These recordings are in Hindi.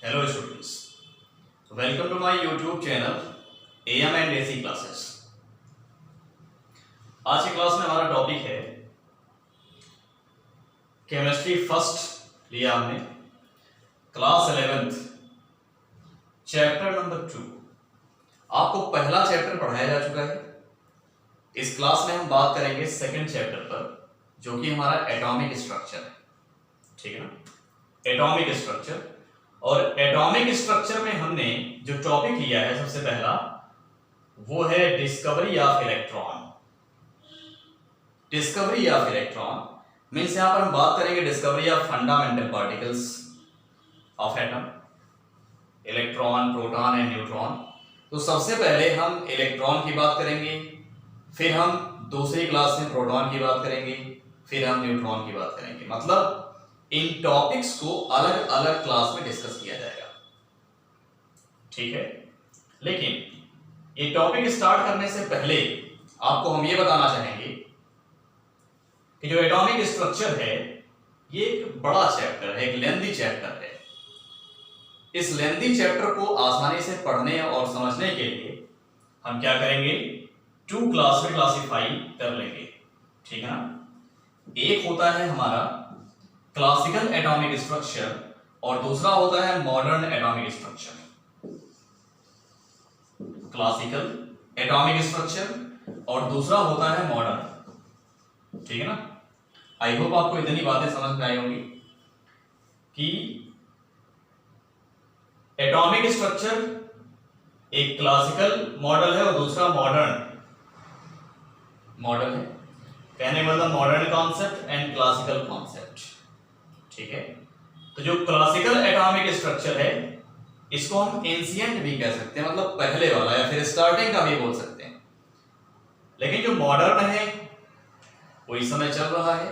Hello students, welcome to my YouTube channel AM and AC classes। आज की क्लास में हमारा टॉपिक है केमिस्ट्री फर्स्ट लिया हमने, क्लास 11th चैप्टर नंबर 2। आपको पहला चैप्टर पढ़ाया जा चुका है। इस क्लास में हम बात करेंगे सेकंड चैप्टर पर, जो कि हमारा एटॉमिक स्ट्रक्चर है। ठीक है ना, एटॉमिक स्ट्रक्चर। और एटॉमिक स्ट्रक्चर में हमने जो टॉपिक लिया है सबसे पहला, वो है discovery of electron. Discovery of electron means यहां पर हम बात करेंगे discovery of fundamental particles of atom, electron, proton and neutron. तो सबसे पहले हम इलेक्ट्रॉन की बात करेंगे, फिर हम दूसरी क्लास में प्रोटॉन की बात करेंगे, फिर हम न्यूट्रॉन की बात करेंगे। मतलब इन टॉपिक्स को अलग अलग क्लास में डिस्कस किया जाएगा। ठीक है, लेकिन ये टॉपिक स्टार्ट करने से पहले आपको हम ये बताना चाहेंगे कि जो एटॉमिक स्ट्रक्चर है ये एक बड़ा चैप्टर है, एक लेंथी चैप्टर है। इस लेंथी चैप्टर को आसानी से पढ़ने और समझने के लिए हम क्या करेंगे, 2 क्लास में क्लासिफाई कर लेंगे। ठीक है ना, एक होता है हमारा क्लासिकल एटॉमिक स्ट्रक्चर और दूसरा होता है modern atomic structure. Classical atomic structure और दूसरा होता है मॉडर्न। ठीक है ना, आई होप आपको इतनी बातें समझ में आई होंगी कि एटॉमिक स्ट्रक्चर एक क्लासिकल मॉडल है और दूसरा मॉडर्न मॉडल है। कहने मतलब modern concept and classical concept. ठीक है, तो जो क्लासिकल एटॉमिक स्ट्रक्चर है इसको हम एंशिएंट भी कह सकते हैं, मतलब पहले वाला, या फिर स्टार्टिंग का भी बोल सकते हैं। लेकिन जो मॉडर्न है वो इस समय चल रहा है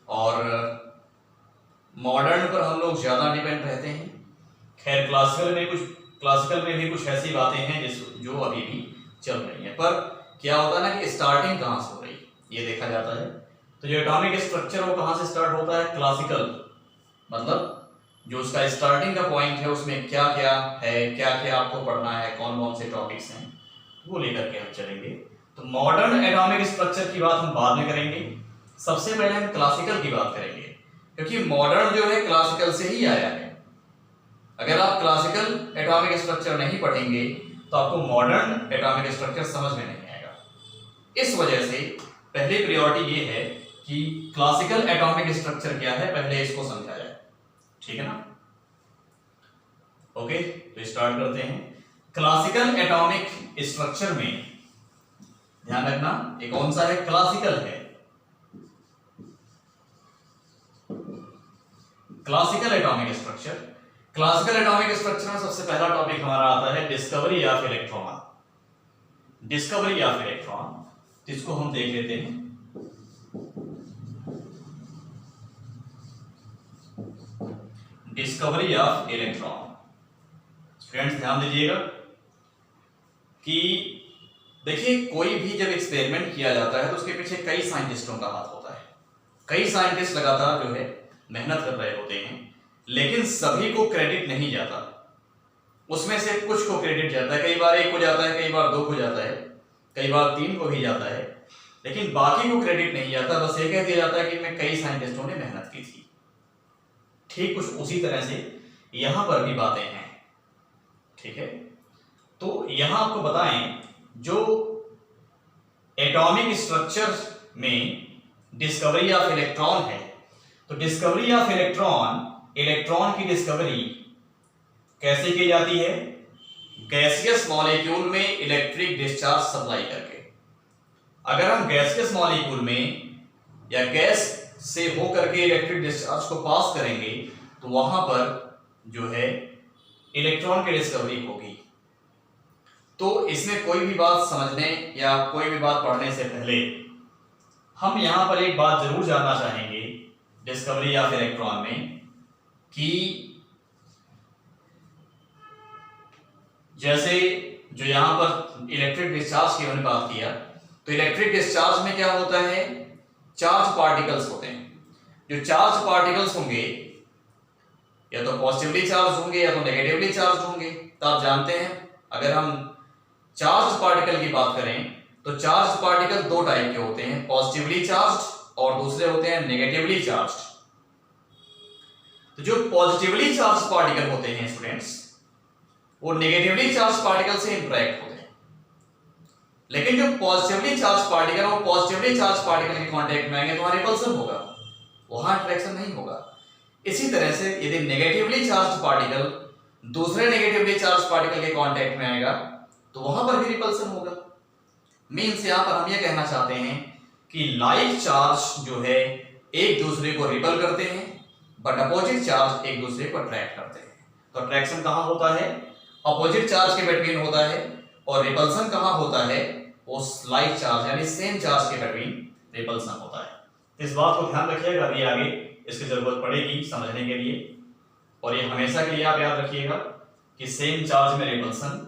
और मॉडर्न पर हम लोग ज्यादा डिपेंड रहते हैं। खैर क्लासिकल में भी कुछ ऐसी बातें हैं जो अभी भी चल रही हैं, पर क्या होता है ना कि स्टार्टिंग कहां से हो रही है ये देखा जाता है। तो जो एटॉमिक स्ट्रक्चर वो कहां से स्टार्ट होता है, क्लासिकल, मतलब जो उसका स्टार्टिंग का पॉइंट है उसमें क्या क्या है, क्या क्या आपको पढ़ना है, कौन कौन से टॉपिक्स हैं, वो लेकर के हम चलेंगे। तो मॉडर्न एटॉमिक स्ट्रक्चर की बात हम बाद में करेंगे, सबसे पहले हम क्लासिकल की बात करेंगे, क्योंकि मॉडर्न जो है क्लासिकल से ही आया है। अगर आप क्लासिकल एटॉमिक स्ट्रक्चर नहीं पढ़ेंगे तो आपको मॉडर्न एटॉमिक स्ट्रक्चर समझ में नहीं आएगा। इस वजह से पहली प्रायोरिटी ये है कि क्लासिकल एटॉमिक स्ट्रक्चर क्या है पहले इसको समझा जाए। ठीक है ना, ओके, तो स्टार्ट करते हैं। क्लासिकल एटॉमिक स्ट्रक्चर में ध्यान रखना ये कौन सा है, क्लासिकल है। Classical atomic structure, classical atomic structure में सबसे पहला टॉपिक हमारा आता है discovery of electron. Discovery of electron, जिसको हम देख लेते हैं। डिस्कवरी ऑफ इलेक्ट्रॉन, स्टूडेंट्स ध्यान दीजिएगा कि देखिए कोई भी जब एक्सपेरिमेंट किया जाता है तो उसके पीछे कई साइंटिस्टों का हाथ होता है। कई साइंटिस्ट लगातार जो है मेहनत कर रहे होते हैं, लेकिन सभी को क्रेडिट नहीं जाता। उसमें से कुछ को क्रेडिट जाता है, कई बार 1 को जाता है, कई बार 2 को जाता है, कई बार 3 को भी जाता है, लेकिन बाकी को क्रेडिट नहीं जाता। बस ये कह दिया जाता है कि मैं कई साइंटिस्टों ने मेहनत की थी। ठीक कुछ उसी तरह से यहां पर भी बातें हैं। ठीक है, तो यहां आपको बताएं जो एटॉमिक स्ट्रक्चर में डिस्कवरी ऑफ इलेक्ट्रॉन है, तो डिस्कवरी ऑफ इलेक्ट्रॉन, इलेक्ट्रॉन की डिस्कवरी कैसे की जाती है, गैसियस मॉलिक्यूल में इलेक्ट्रिक डिस्चार्ज सप्लाई करके। अगर हम गैसियस मॉलिक्यूल में या गैस से होकर के इलेक्ट्रिक डिस्चार्ज को पास करेंगे तो वहां पर जो है इलेक्ट्रॉन की डिस्कवरी होगी। तो इसमें कोई भी बात समझने या कोई भी बात पढ़ने से पहले हम यहां पर एक बात जरूर जानना चाहेंगे डिस्कवरी ऑफ इलेक्ट्रॉन में, कि जैसे जो यहां पर इलेक्ट्रिक डिस्चार्ज की हमने बात किया, तो इलेक्ट्रिक डिस्चार्ज में क्या होता है, चार्ज पार्टिकल्स होते हैं। जो चार्ज पार्टिकल्स होंगे या तो पॉजिटिवली चार्ज होंगे या तो नेगेटिवली चार्ज होंगे। तो आप जानते हैं अगर हम चार्ज पार्टिकल की बात करें तो चार्ज पार्टिकल दो टाइप के होते हैं, पॉजिटिवली चार्ज और दूसरे होते हैं नेगेटिवली चार्ज। तो जो पॉजिटिवली चार्ज पार्टिकल होते हैं स्टूडेंट्स वो नेगेटिवली चार्ज पार्टिकल से इंटरेक्ट होते हैं, लेकिन जो पॉजिटिवली चार्ज पार्टिकल वो पॉजिटिवली चार्ज पार्टिकल के कांटेक्ट में आएंगे तो वहां रिपल्सन होगा, वहां अट्रैक्शन नहीं होगा। इसी तरह से यदि नेगेटिवली चार्ज पार्टिकल दूसरे नेगेटिवली चार्ज पार्टिकल के कांटेक्ट में आएगा तो वहां पर भी रिपल्सन होगा। मींस यहां पर हम ये कहना चाहते हैं कि लाइक चार्ज जो है एक दूसरे को रिपल करते हैं बट अपोजिट चार्ज एक दूसरे को अट्रैक्ट करते हैं। तो अट्रैक्शन कहां होता है? अपोजिट चार्ज के बिटवीन होता है, और रिपल्सन कहां होता है? वो लाइक चार्ज यानी सेम चार्ज के बिटवीन रिपल्सन होता है। इस बात को ध्यान रखिएगा, अभी आगे इसकी जरूरत पड़ेगी समझने के लिए, और ये हमेशा के लिए आप याद रखिएगा कि सेम चार्ज में रिपल्सन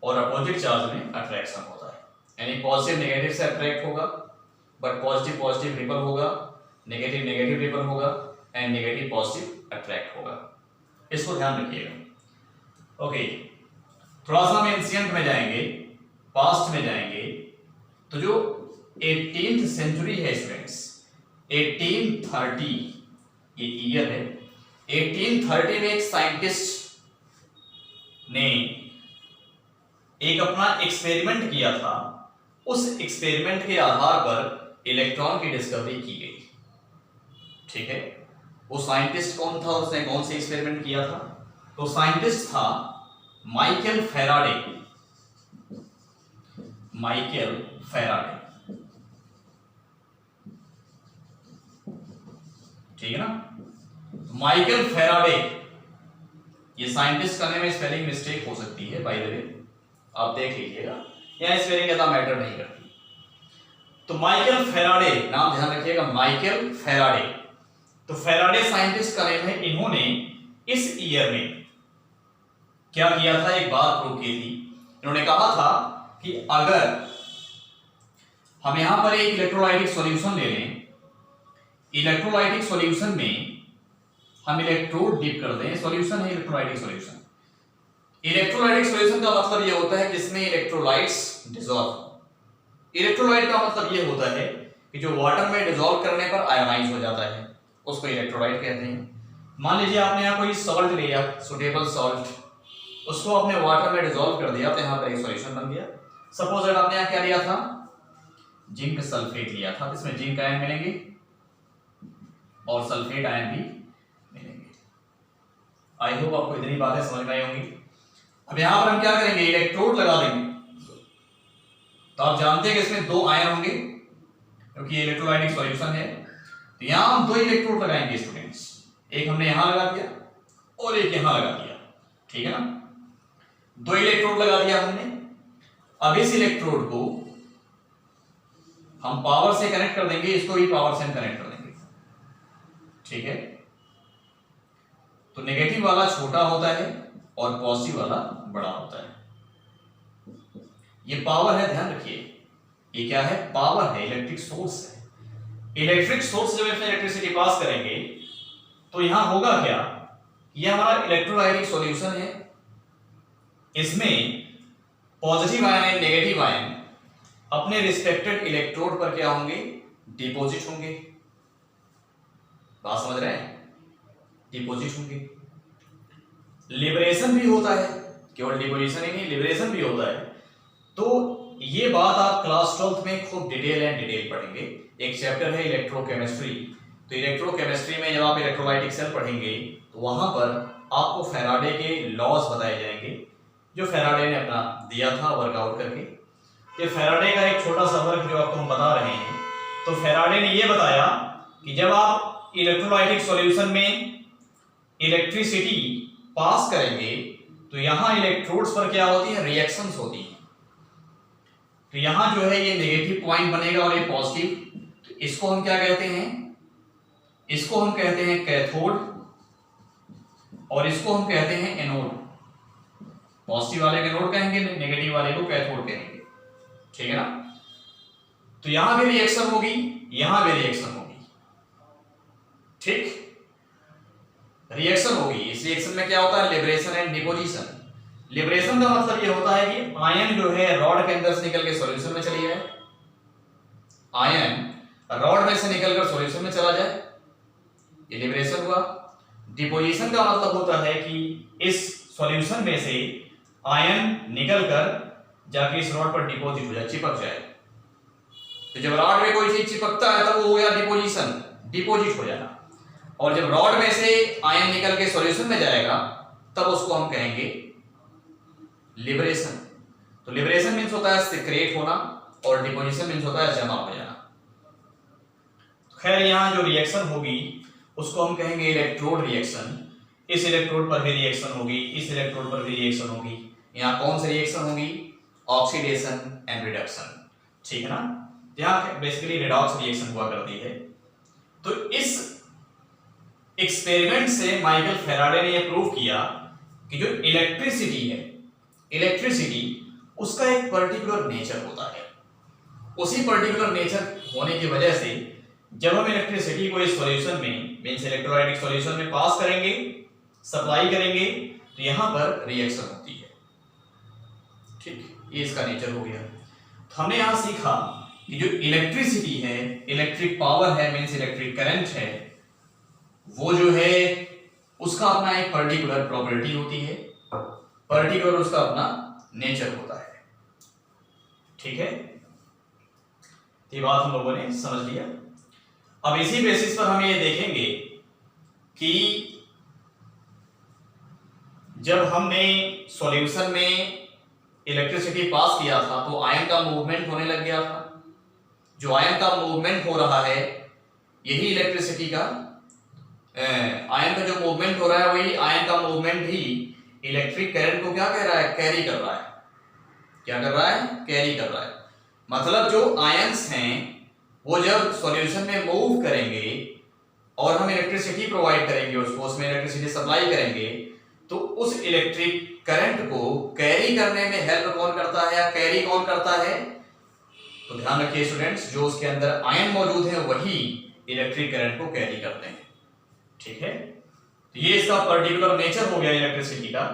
और अपोजिट चार्ज में अट्रैक्शन होता है। यानी पॉजिटिव नेगेटिव से अट्रैक्ट होगा बट पॉजिटिव पॉजिटिव रिपल होगा, नेगेटिव नेगेटिव रिपल होगा एंड नेगेटिव पॉजिटिव अट्रैक्ट होगा। इसको ध्यान रखिएगा। ओके, थोड़ा सा हम एंशिएंट में जाएंगे, पास्ट में जाएंगे। तो जो 18th सेंचुरी है स्टूडेंट्स, 1830 ये ईयर है, 1830 में एक साइंटिस्ट ने एक अपना एक्सपेरिमेंट किया था। उस एक्सपेरिमेंट के आधार पर इलेक्ट्रॉन की डिस्कवरी की गई। ठीक है, वो साइंटिस्ट कौन था, उसने कौन से एक्सपेरिमेंट किया था? तो साइंटिस्ट था माइकल फैराडे। माइकल फैराडे, ठीक है ना? माइकल फैराडे, ये साइंटिस्ट का नेम है, स्पेलिंग मिस्टेक हो सकती है बाय द वे, आप देख लीजिएगा, यहां स्पेलिंग ज्यादा मैटर नहीं करती। तो माइकल फैराडे, नाम ध्यान रखिएगा, माइकल फैराडे। तो फैराडे साइंटिस्ट का नेम है। इन्होंने इस ईयर में क्या किया था, एक बात प्रूव की थी। इन्होंने कहा था कि अगर हम यहां पर एक इलेक्ट्रोलाइटिक सॉल्यूशन ले लें, इलेक्ट्रोलाइटिक सॉल्यूशन में हम इलेक्ट्रोड डिप कर दें, सॉल्यूशन है इलेक्ट्रोलाइटिक सॉल्यूशन। इलेक्ट्रोलाइटिक सॉल्यूशन का मतलब यह होता है कि इसमें इलेक्ट्रोलाइट्स डिसॉल्व। इलेक्ट्रोलाइट का मतलब यह होता है कि जो वाटर में डिसॉल्व करने पर आयोनाइज हो जाता है, उसको इलेक्ट्रोलाइट कहते हैं। मान लीजिए आपने यहाँ कोई सॉल्ट लिया, सुटेबल सॉल्ट, उसको आपने वाटर में डिसॉल्व कर दिया तो यहाँ पर एक सॉल्यूशन बन गया। सपोज अगर आपने यहाँ क्या लिया था, जिंक सल्फेट लिया था, तो इसमें जिंक आयन मिलेंगे और सल्फेट आयन भी मिलेंगे। आई होप आपको इतनी बातें समझ में आई होंगी। अब यहाँ पर हम क्या करेंगे, इलेक्ट्रोड लगा देंगे। तो आप जानते हैं कि इसमें दो आयन होंगे क्योंकि इलेक्ट्रोलाइटिक सॉल्यूशन है। तो यहां हम दो इलेक्ट्रोड लगाएंगे स्टूडेंट्स, एक हमने यहां लगा दिया और एक यहां लगा दिया, ठीक है ना? दो इलेक्ट्रोड लगा दिया हमने। अब इस इलेक्ट्रोड को हम पावर से कनेक्ट कर देंगे, इसको भी पावर से हम कनेक्ट कर देंगे, ठीक है? तो नेगेटिव वाला छोटा होता है और पॉजिटिव वाला बड़ा होता है। ये पावर है, ध्यान रखिए, ये क्या है? पावर है, इलेक्ट्रिक सोर्स है। इलेक्ट्रिक सोर्स जब इसमें इलेक्ट्रिसिटी पास करेंगे तो यहां होगा क्या, ये हमारा इलेक्ट्रोलाइटिक सॉल्यूशन है, इसमें positive ion and negative ion अपने रिस्पेक्टेड इलेक्ट्रोड पर क्या होंगे, डिपॉजिट होंगे। बात समझ रहे हैं? डिपॉजिट होंगे। लिबरेशन भी होता है, केवल डिपोजिशन ही नहीं, लिबरेशन भी होता है। तो ये बात आप क्लास 12th में खूब डिटेल पढ़ेंगे। एक चैप्टर है इलेक्ट्रोकेमिस्ट्री। तो इलेक्ट्रोकेमिस्ट्री में जब आप इलेक्ट्रोलाइटिक सेल पढ़ेंगे तो वहां पर आपको फैराडे के लॉज बताए जाएंगे जो फैराडे ने अपना दिया था वर्कआउट करके। ये फैराडे का एक छोटा सा वर्क जो आपको हम बता रहे हैं। तो फैराडे ने यह बताया कि जब आप इलेक्ट्रोलाइटिक सॉल्यूशन में इलेक्ट्रिसिटी पास करेंगे तो यहां इलेक्ट्रोड्स पर क्या होती है, रिएक्शंस होती हैं। तो यहां जो है ये नेगेटिव पॉइंट बनेगा और ये पॉजिटिव। तो इसको हम क्या कहते हैं, इसको हम कहते हैं कैथोड और इसको हम कहते हैं एनोड। पॉजिटिव वाले को एनोड कहेंगे, नेगेटिव वाले को कैथोड कहेंगे, ठीक है ना? तो यहां भी रिएक्शन होगी, यहां भी रिएक्शन होगी, ठीक? रिएक्शन होगी। इस रिएक्शन में क्या होता है, लिबरेशन एंड डिपोजिशन। लिबरेशन का मतलब ये होता है कि आयन जो है रॉड के अंदर से निकल के सॉल्यूशन में चली जाए, आयन रॉड में से निकलकर सॉल्यूशन में चला जाए, ये लिबरेशन हुआ। डिपोजिशन का मतलब होता है कि इस सॉल्यूशन में से आयन निकलकर जाके इस रॉड पर डिपॉजिट हो जाए, चिपक जाए। तो जब रॉड में कोई चीज चिपकता है तब वो हो गया डिपोजिशन, डिपॉजिट हो जाना। और जब रॉड में से आयन निकल के सॉल्यूशन में जाएगा तब उसको हम कहेंगे लिबरेशन। तो लिबरेशन मींस होता है सिक्रेट होना और डिपोजिशन मींस होता है जमा हो जाना। खैर यहां जो रिएक्शन होगी उसको हम कहेंगे इलेक्ट्रोड रिएक्शन। इस इलेक्ट्रोड पर भी रिएक्शन होगी, इस इलेक्ट्रोड पर भी रिएक्शन होगी। यहां कौन सी रिएक्शन होगी, ऑक्सीडेशन एंड रिडक्शन, ठीक है ना। यहां बेसिकली रिडॉक्स रिएक्शन हुआ करती है। तो इस एक्सपेरिमेंट से माइकल फैराडे ने यह प्रूव किया कि जो इलेक्ट्रिसिटी है, इलेक्ट्रिसिटी उसका एक पर्टिकुलर नेचर होता है। उसी पर्टिकुलर नेचर होने की वजह से जब हम इलेक्ट्रिसिटी को इस सॉल्यूशन में मींस इलेक्ट्रोलाइटिक सॉल्यूशन में पास करेंगे, सप्लाई करेंगे, तो यहां पर रिएक्शन होती है। ठीक, ये इसका नेचर हो गया। तो हमने यहां सीखा कि जो इलेक्ट्रिसिटी है, इलेक्ट्रिक पावर है मींस इलेक्ट्रिक करंट है, वो जो है उसका अपना एक पर्टिकुलर प्रॉपर्टी होती है, पर्टिकुलर उसका अपना नेचर होता है। ठीक है, ये बात हम लोगों ने समझ लिया। अब इसी बेसिस पर हम ये देखेंगे कि जब हमने सॉल्यूशन में इलेक्ट्रिसिटी पास किया था तो आयन का मूवमेंट होने लग गया था। जो आयन का मूवमेंट हो रहा है यही इलेक्ट्रिसिटी का, आयन का जो मूवमेंट हो रहा है वही आयन का मूवमेंट ही इलेक्ट्रिक करंट को क्या कह रहा है, कैरी कर रहा है। क्या कर रहा है, कैरी कर रहा है। मतलब जो आयंस हैं वो जब सॉल्यूशन में मूव करेंगे और हम इलेक्ट्रिसिटी प्रोवाइड करेंगे उसको, उसमें इलेक्ट्रिसिटी सप्लाई करेंगे, तो उस इलेक्ट्रिक करंट को कैरी करने में हेल्प कौन करता है या कैरी कौन करता है। तो ध्यान रखिए स्टूडेंट्स, जो उसके अंदर आयन मौजूद है वही इलेक्ट्रिक करंट को कैरी करते हैं। ठीक है, तो ये इसका पर्टिकुलर नेचर हो गया इलेक्ट्रिसिटी का।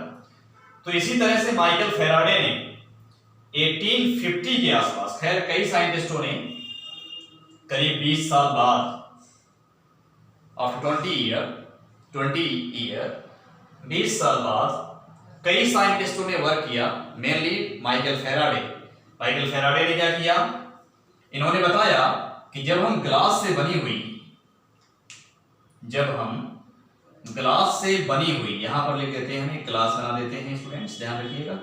तो इसी तरह से माइकल फैराडे ने 1850 के आसपास, खैर कई साइंटिस्टों ने करीब 20 साल बाद, आफ्टर 20 ईयर 20 साल बाद कई साइंटिस्टों ने वर्क किया, mainly Michael Faraday. Michael Faraday ने क्या किया, इन्होंने बताया कि जब हम ग्लास से बनी हुई, यहां पर लिख देते हैं, हम एक ग्लास बना देते हैं स्टूडेंट्स, ध्यान रखिएगा।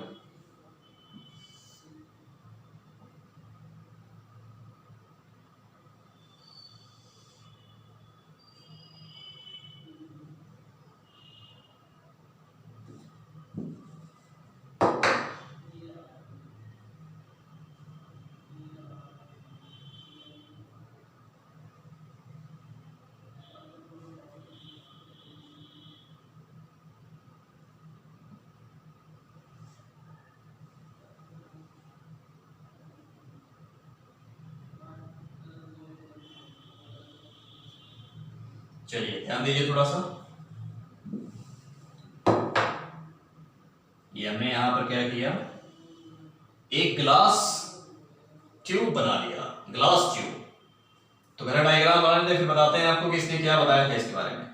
चलिए ध्यान दीजिए थोड़ा सा, ये हमने यहां पर क्या किया, एक ग्लास ट्यूब बना लिया, ग्लास ट्यूब। तो मेरा डायग्राम बना लेते, फिर बताते हैं आपको कि इसने क्या बताया था इसके बारे में।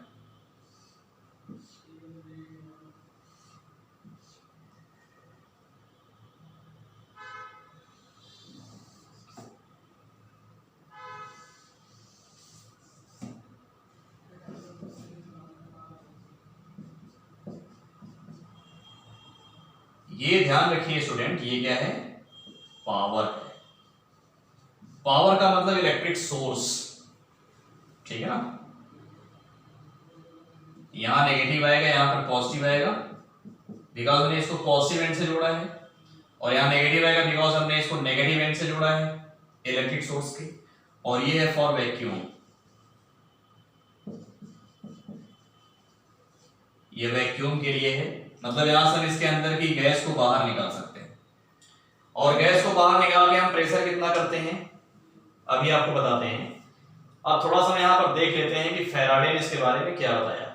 ये ध्यान रखिए स्टूडेंट, ये क्या है, पावर है। पावर का मतलब इलेक्ट्रिक सोर्स, ठीक है ना। यहां नेगेटिव आएगा, यहां पर पॉजिटिव आएगा, बिकॉज हमने इसको पॉजिटिव एंड से जोड़ा है, और यहां नेगेटिव आएगा बिकॉज हमने इसको नेगेटिव एंड से जोड़ा है इलेक्ट्रिक सोर्स के। और ये है फॉर वैक्यूम, ये वैक्यूम के लिए है, मतलब यहां से हम इसके अंदर की गैस को बाहर निकाल सकते हैं। और गैस को बाहर निकाल के हम प्रेशर कितना करते हैं अभी आपको बताते हैं। अब थोड़ा सा यहां पर देख लेते हैं कि फैराडे ने इसके बारे में क्या बताया।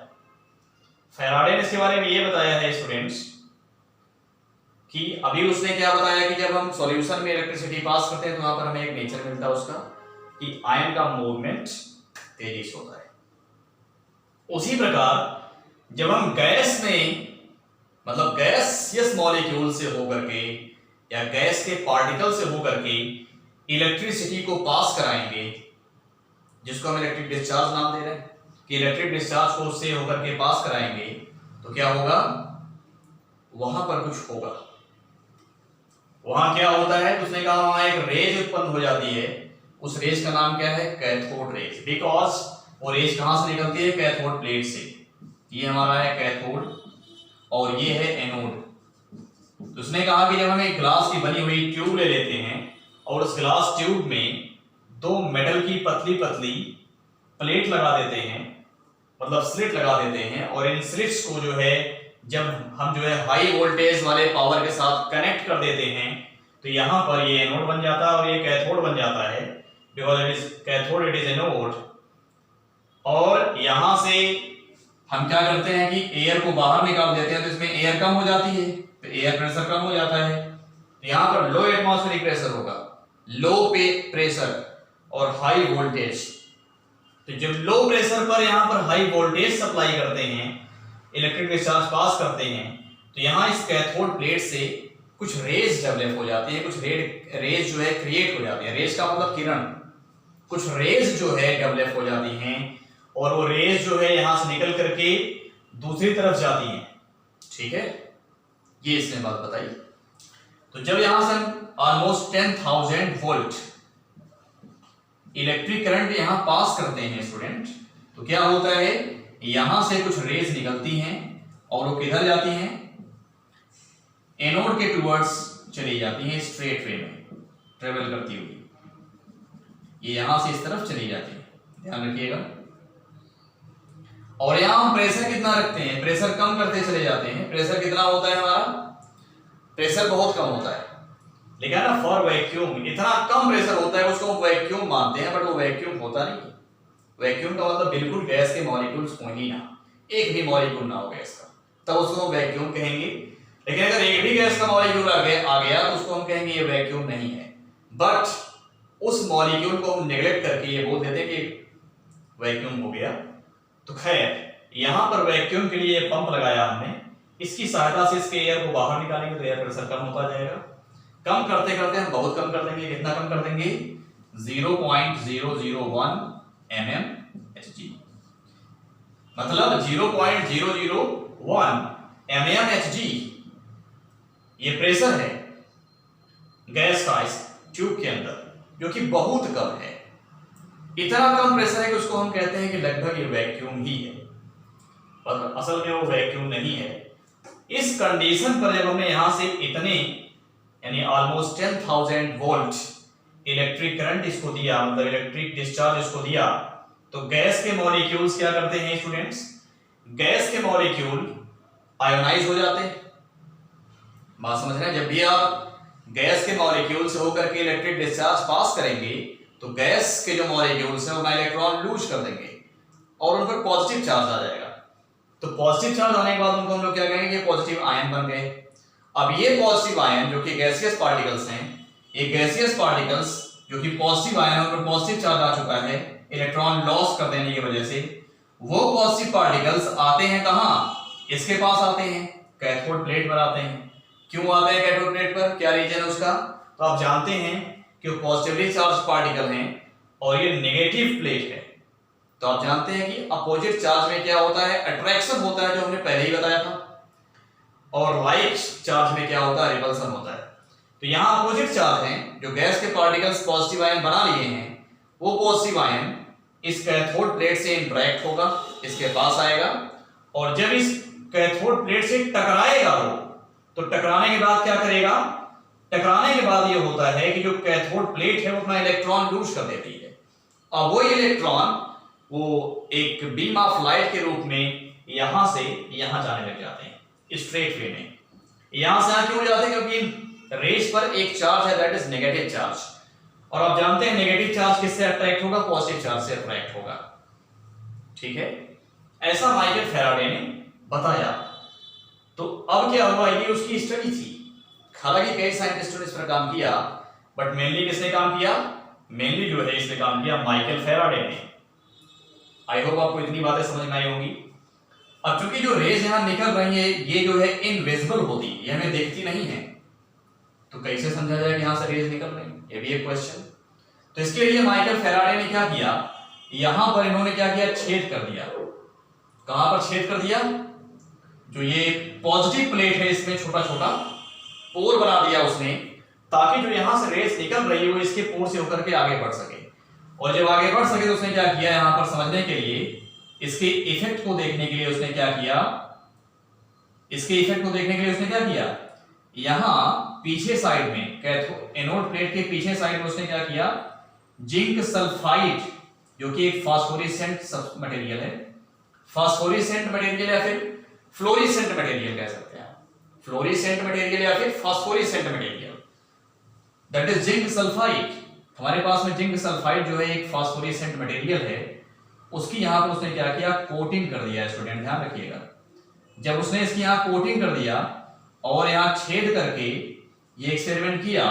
फैराडे ने इसके बारे में ये बताया है स्टूडेंट्स कि अभी उसने क्या बताया कि जब हम सॉल्यूशन में इलेक्ट्रिसिटी पास करते हैं तो वहां पर हमें एक नेचर मिलता है उसका कि आयन का मूवमेंट तेजी से होता है। उसी प्रकार जब हम गैस में मतलब गैसियस मॉलिक्यूल से होकर के या गैस के पार्टिकल से होकर के इलेक्ट्रिसिटी को पास कराएंगे, जिसको हम इलेक्ट्रिक डिस्चार्ज नाम दे रहे हैं कि इलेक्ट्रिक डिस्चार्ज को उससे होकर के पास कराएंगे, तो क्या होगा, वहां पर कुछ होगा। वहां क्या होता है, उसने कहा वहां एक रेज उत्पन्न हो जाती है। उस रेज का नाम क्या है, कैथोड रेज, बिकॉज वो रेज कहां से निकलती है, कैथोड प्लेट से। ये हमारा है कैथोड और ये है एनोड। तो उसने कहा कि जब हम एक ग्लास की बनी हुई ट्यूब ले लेते हैं और उस ग्लास ट्यूब में दो मेटल की पतली पतली प्लेट लगा देते हैं, मतलब स्लिट लगा देते हैं, और इन स्लिट्स को जो है जब हम जो है हाई वोल्टेज वाले पावर के साथ कनेक्ट कर देते हैं तो यहां पर ये एनोड बन जाता है और ये कैथोड बन जाता है, because it is cathode, it is anode. और यहां से हम क्या करते हैं कि एयर को बाहर निकाल देते हैं, तो इसमें एयर कम हो जाती है, तो एयर प्रेशर कम हो जाता है। तो यहां पर लो एटमॉस्फेरिक प्रेशर होगा, लो प्रेशर और हाई वोल्टेज। तो जब लो प्रेशर पर यहां पर हाई वोल्टेज सप्लाई करते हैं, इलेक्ट्रिक डिस्चार्ज पास करते हैं, तो यहां इस कैथोड प्लेट से कुछ रेज डेवलप हो जाती है, कुछ रेज जो है क्रिएट हो जाती है। रेज का मतलब किरण, कुछ रेज जो है डेवलप हो जाती हैं और वो रेज जो है यहां से निकल करके दूसरी तरफ जाती हैं। ठीक है, ये इसने बात बताई। तो जब यहां से हम ऑलमोस्ट 10,000 वोल्ट इलेक्ट्रिक करंट यहां पास करते हैं स्टूडेंट, तो क्या होता है, यहां से कुछ रेज निकलती हैं और वो किधर जाती हैं, एनोड के टुवर्ड्स चली जाती हैं, स्ट्रेट वे में ट्रेवल करती हुई। ये यहां से इस तरफ चली जाती है, ध्यान रखिएगा। और यहां हम प्रेशर कितना रखते हैं, प्रेशर कम करते चले जाते हैं। प्रेशर कितना होता है हमारा, प्रेशर बहुत कम होता है, लेकिन ना फॉर वैक्यूम इतना कम प्रेशर होता है, उसको हम वैक्यूम मानते हैं, बट वो वैक्यूम होता नहीं। वैक्यूम का मतलब बिल्कुल गैस के मॉलिक्यूल्स हो ही ना, एक भी मॉलिक्यूल ना हो गैस का, तब उसको हम वैक्यूम कहेंगे। लेकिन अगर एक भी गैस का मॉलिक्यूल आ गया तो उसको हम कहेंगे ये वैक्यूम नहीं है। बट उस मॉलिक्यूल को हम नेग्लेक्ट करके ये बोल देते कि वैक्यूम हो गया। तो खैर यहां पर वैक्यूम के लिए पंप लगाया हमने, इसकी सहायता से इसके एयर को बाहर निकालेंगे तो एयर प्रेशर कम होता जाएगा। कम करते करते हम बहुत कम कर देंगे, कितना कम कर देंगे, 0.001 mmHg, मतलब 0.001 mmHg ये प्रेशर है गैस का इस ट्यूब के अंदर, जो कि बहुत कम है। इतना कम प्रेशर है कि उसको हम कहते हैं कि लगभग ये वैक्यूम ही है, पर असल में वो वैक्यूम नहीं है। इस कंडीशन पर जब हमने यहां से इतने यानी ऑलमोस्ट 10,000 वोल्ट इलेक्ट्रिक करंट इसको दिया, मतलब इलेक्ट्रिक डिस्चार्ज इसको दिया, तो गैस के मॉलिक्यूल्स क्या करते हैं स्टूडेंट्स, गैस के मॉलिक्यूल आयोनाइज हो जाते हैं। बात समझ रहे हैं, जब भी आप गैस के मॉलिक्यूल से होकर के इलेक्ट्रिक डिस्चार्ज पास करेंगे तो गैस के जो मॉलिक्यूल्स हैं वो इलेक्ट्रॉन लूज कर देंगे और उन पर पॉजिटिव चार्ज आ जाएगा। तो पॉजिटिव चार्ज आने के बाद उनको हम लोग क्या कहेंगे, ये पॉजिटिव आयन बन गए। अब ये पॉजिटिव आयन जो कि गैसियस पार्टिकल्स हैं, ये गैसियस पार्टिकल्स जो कि पॉजिटिव आयन है, उन पर पॉजिटिव चार्ज आ चुका है इलेक्ट्रॉन लॉस कर देने की वजह से, वो पॉजिटिव पार्टिकल्स आते हैं कहां, इसके पास आते हैं, कैथोड प्लेट पर आते हैं। क्यों आते हैं कैथोड प्लेट पर, क्या रीजन है उसका, तो आप जानते हैं कि वो पॉजिटिवली चार्ज पार्टिकल हैं और ये नेगेटिव प्लेट है। तो आप जानते हैं कि अपोजिट चार्ज में क्या होता है, अट्रैक्शन होता है, जो हमने पहले ही बताया था, और लाइक चार्ज में क्या होता है, रिपल्सन होता है। तो यहां अपोजिट चार्ज हैं, जो गैस के पार्टिकल्स पॉजिटिव आयन बना लिए हैं, वो पॉजिटिव आयन इस कैथोड प्लेट से इंटरेक्ट होगा, इसके पास आएगा, और जब इस कैथोड प्लेट से टकराएगा वो, तो टकराने के बाद क्या करेगा, टकराने के बाद ये होता है कि जो कैथोड प्लेट है वो अपना इलेक्ट्रॉन लूज कर देती है, और वो इलेक्ट्रॉन वो एक बीम ऑफ लाइट के रूप में यहां से यहां जाने लग जाते हैं स्ट्रेट वे में। यहां से क्यों जाते हैं, क्योंकि रेज पर एक चार्ज है, दैट इज नेगेटिव चार्ज, और आप जानते हैं नेगेटिव चार्ज किससे अट्रैक्ट होगा, पॉजिटिव चार्ज से अट्रैक्ट होगा। ठीक है, ऐसा माइकल फैराडे ने बताया। तो अब क्या हुआ, ये उसकी स्टडी थी। हालांकि कई साइंटिस्टों ने इस पर काम किया, बट मेनली किसने काम किया, मेनली जो है इसने काम किया माइकल फैराडे ने। आई होप आपको इतनी बातें समझ में आई होंगी। अब चूंकि जो रेज यहां निकल रही है ये जो है इनविजिबल होती है, ये हमें देखती नहीं है, तो कैसे समझा जाए कि यहां से रेज निकल रही है, ये भी एक क्वेश्चन। तो इसके लिए माइकल फैराडे ने क्या किया, यहां पर इन्होंने क्या किया, छेद कर दिया। कहां पर छेद कर दिया, जो ये पॉजिटिव प्लेट है इसमें छोटा छोटा पोर बना दिया उसने, ताकि जो यहां से रेज निकल रही है वो इसके पोर से होकर के आगे बढ़ सके। और जब आगे बढ़ सके तो उसने क्या किया, यहां पर समझने के लिए, इसके इफेक्ट को देखने के लिए उसने क्या किया, इसके इफेक्ट को देखने के लिए उसने क्या किया, यहां पीछे साइड में एनोड प्लेट के पीछे साइड में उसने क्या किया, जिंक सल्फाइड, जो कि एक फास्फोरेसेंट मटेरियल है, फास्फोरेसेंट मटेरियल या फिर फ्लोरेसेंट मटेरियल कह सकते हैं, फ्लोरेसेंट मटेरियल या फिर phosphorescent material, that is zinc sulphide. हमारे पास में जिंक सल्फाइड जो है एक फास्फोरेसेंट मटेरियल है, उसकी यहां पर उसने क्या किया, कोटिंग कर दिया। स्टूडेंट ध्यान रखिएगा, जब उसने इसकी यहां कोटिंग कर दिया और यहां छेद करके ये एक्सपेरिमेंट किया,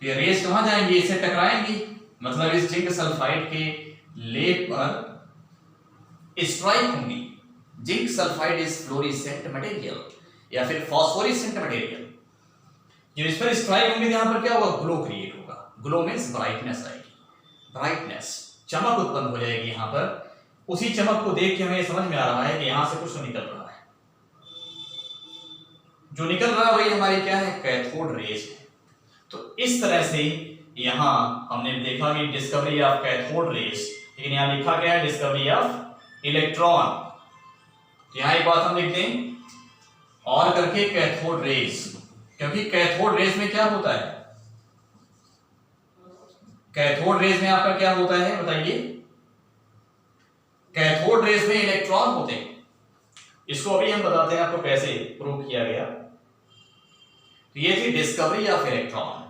तो ये रेस कहां जाएंगी, इससे टकराएंगी, मतलब इस जिंक सल्फाइड के लेप पर स्ट्राइक होंगी। Zinc sulphide is fluorescent material या फिर फास्फोरेसेंट मटेरियल, जब इस पर स्ट्राइक होंगे यहां पर क्या होगा, ग्लो क्रिएट होगा। ग्लो मींस ब्राइटनेस आएगी, ब्राइटनेस, चमक उत्पन्न हो जाएगी यहां पर। उसी चमक को देख के हमें समझ में आ रहा है कि यहां से कुछ तो निकल रहा है, जो निकल रहा है वही हमारी क्या है, कैथोड रेज है। तो इस तरह से यहां हमने देखा कि डिस्कवरी ऑफ कैथोड रेज, लेकिन यहां लिखा गया है डिस्कवरी ऑफ इलेक्ट्रॉन। यहां एक बात हम लिख दें, और करके कैथोड रेज, क्योंकि कैथोड रेज में क्या होता है, कैथोड रेज में आपका क्या होता है बताइए, कैथोड रेज में इलेक्ट्रॉन होते हैं। इसको अभी हम बताते हैं आपको कैसे प्रूव किया गया। तो ये थी डिस्कवरी ऑफ इलेक्ट्रॉन।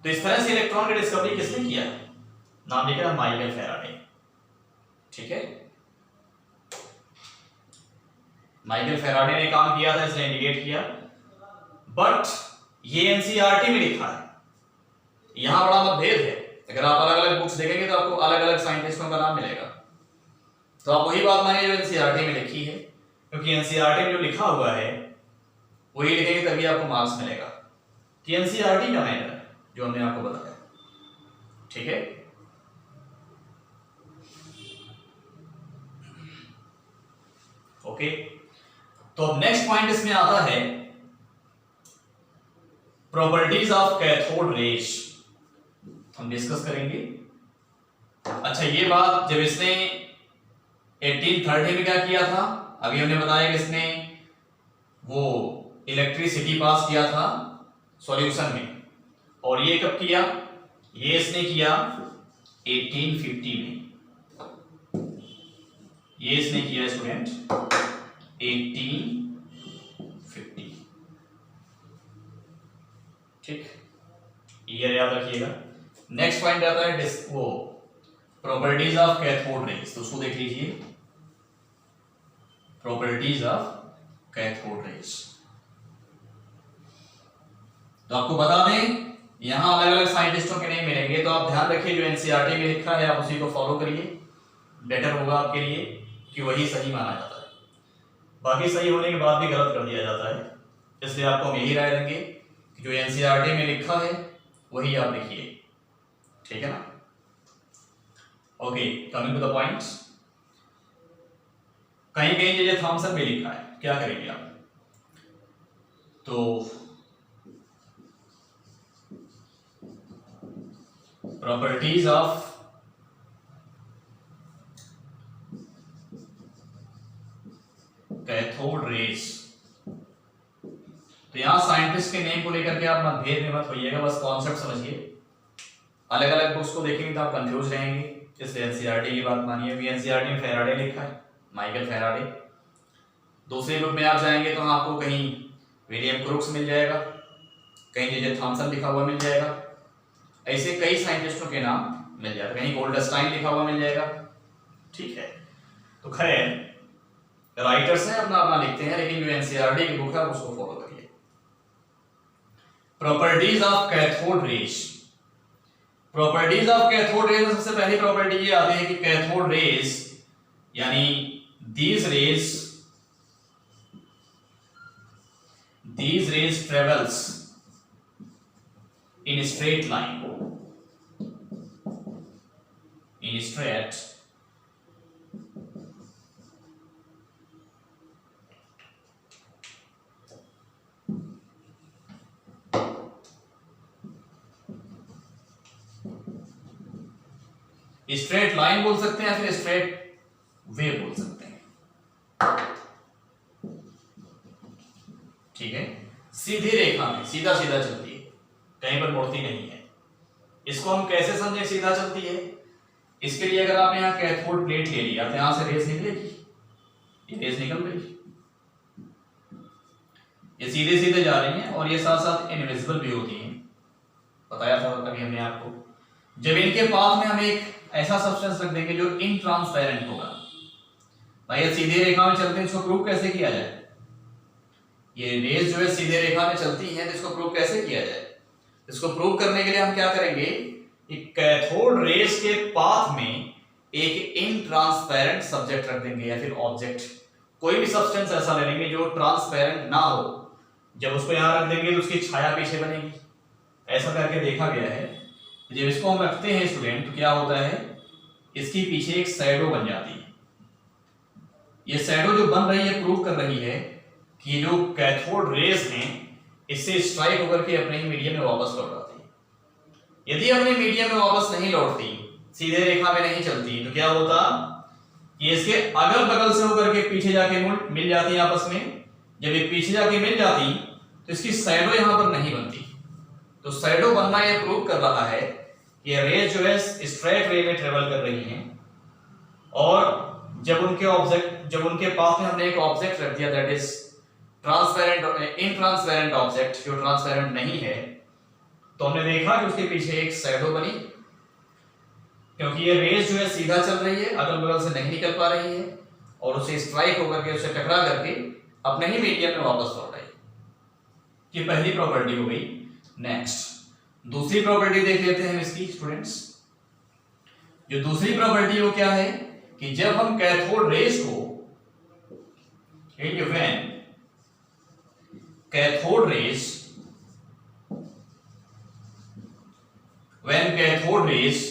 तो इस तरह से इलेक्ट्रॉन की डिस्कवरी किसने किया, नाम लिखा माइकल फैराडे, ठीक है। माइकल फैराडे ने काम किया था, इसने इंडिकेट किया, बट ये एनसीईआरटी में लिखा है, यहां बड़ा मतभेद है। अगर आप अलग अलग बुक्स देखेंगे तो आपको अलग अलग साइंटिस्टों का नाम मिलेगा, तो आप वही बात मानिए जो एनसीईआरटी में लिखी है, क्योंकि एनसीईआरटी में जो लिखा हुआ है वही लिखेंगे तभी आपको मार्क्स मिलेगा। कि एनसीईआरटी का मैटर है जो हमने आपको बताया, ठीक है। ओके, तो अब नेक्स्ट पॉइंट इसमें आता है प्रॉपर्टीज ऑफ कैथोड रेज, हम डिस्कस करेंगे। अच्छा, ये बात जब इसने 1830 में क्या किया था, अभी हमने बताया कि इसने वो इलेक्ट्रिसिटी पास किया था सॉल्यूशन में, और ये कब किया, ये इसने किया 1850 में, ये इसने किया स्टूडेंट 1850, ठीक, ईयर याद रखिएगा। नेक्स्ट पॉइंट आता है वो प्रॉपर्टीज ऑफ कैथोड रेज, तो उसको देख लीजिए, प्रॉपर्टीज ऑफ कैथोड रेज। तो आपको बता दें यहां अलग अलग साइंटिस्टों के नहीं मिलेंगे, तो आप ध्यान रखिए जो एनसीईआरटी में लिखा है आप उसी को फॉलो करिए, बेटर होगा आपके लिए, कि वही सही माना जाता है। बाकी सही होने के बाद भी गलत कर दिया जाता है, इसलिए आपको हम यही राय देंगे कि जो एनसीईआरटी में लिखा है वही आप लिखिए, ठीक है ना। Okay, coming to the points. कहीं कहीं जैसे थॉमसन में लिखा है, क्या करेंगे आप, तो प्रॉपर्टीज ऑफ कैथोड रेज, तो यहां साइंटिस्ट के नेम को लेकर के आप मतभेद में मत होइएगा, बस कॉन्सेप्ट समझिए। अलग अलग बुक्स को देखेंगे तो आप कंफ्यूज रहेंगे, इसलिए एनसीईआरटी की बात मानिए। भी एनसीईआरटी में फैराडे लिखा है, माइकल फैराडे। दूसरे बुक में आप जाएंगे तो आपको कहीं विलियम क्रूक्स मिल जाएगा, कहीं जे थॉमसन लिखा हुआ मिल जाएगा, ऐसे कई साइंटिस्टों के नाम मिल जाएगा, कहीं गोल्डस्टाइन लिखा हुआ मिल जाएगा, ठीक है। तो खैर राइटर्स हैं अपना अपना लिखते हैं, लेकिन जो एनसीईआरटी की बुक है उसको फॉलो करिए। Properties of cathode rays. Properties of cathode rays में सबसे पहली प्रॉपर्टी ये आती है कि कैथोड रेज यानी these rays travels in straight line, in straight straight line बोल सकते हैं, फिर स्ट्रेट वे बोल सकते हैं, ठीक है। सीधी रेखा में सीधा सीधा चलती है, कहीं पर मुड़ती नहीं है। इसको हम कैसे समझें सीधा चलती है? इसके लिए अगर आपने यहाँ कैथोड प्लेट ले लिया तो यहां से रेस निकलेगी, ये रेस निकल रही है, ये सीधे सीधे जा रही हैं और ये साथ साथ इनविजिबल भी होती हैं। बताया था कभी हमने आपको। जब इनके पाथ में हम एक ऐसा सब्सटेंस रख देंगे जो इनट्रांसपेरेंट होगा, भाई ये सीधी रेखा में चलते हैं, इसको प्रूव कैसे किया जाए? ये रेस जो है सीधे रेखा में चलती हैं, तो इसको प्रूव कैसे किया जाए? इसको प्रूव करने के लिए हम क्या करेंगे, एक कैथोड रेस के पाथ में एक इनट्रांसपेरेंट सब्जेक्ट रख देंगे या फिर ऑब्जेक्ट, कोई भी सब्सटेंस ऐसा ले लेंगे जो ट्रांसपेरेंट ना हो। जब उसको यहां रख देंगे तो उसकी छाया पीछे बनेगी। ऐसा करके देखा गया है, जब इसको हम रखते हैं स्टूडेंट तो क्या होता है, इसकी पीछे एक शैडो बन जाती है। ये शैडो जो बन रही है प्रूव कर रही है कि जो कैथोड रेस हैं इससे स्ट्राइक होकर के अपने ही मीडियम में वापस लौट आती है। यदि अपने मीडियम में वापस नहीं लौटती, सीधे रेखा में नहीं चलती, तो क्या होता, ये इसके अगल बगल से होकर के पीछे जाके मिल जाती है आपस में। जब ये पीछे जाके मिल जाती तो इसकी शैडो यहां पर नहीं बनती। तो शैडो बनना यह प्रूव कर रहा है कि ये रेज जो है स्ट्रेट वे में ट्रेवल कर रही हैं, और जब उनके पास में हमने एक ऑब्जेक्ट रख दिया दैट इज ट्रांसपेरेंट इनट्रांसपेरेंट ऑब्जेक्ट जो ट्रांसपेरेंट नहीं है, तो हमने देखा कि उसके पीछे एक शैडो बनी, क्योंकि ये रेज जो है सीधा चल रही है, अगल बगल से नहीं निकल पा रही है, और उसे स्ट्राइक होकर के उसे टकरा करके अपने ही मीडियम में वापस लौट आई। ये पहली प्रॉपर्टी हो गई। नेक्स्ट दूसरी प्रॉपर्टी देख लेते हैं इसकी स्टूडेंट्स। जो दूसरी प्रॉपर्टी वो क्या है कि जब हम कैथोड रेस को when cathode rays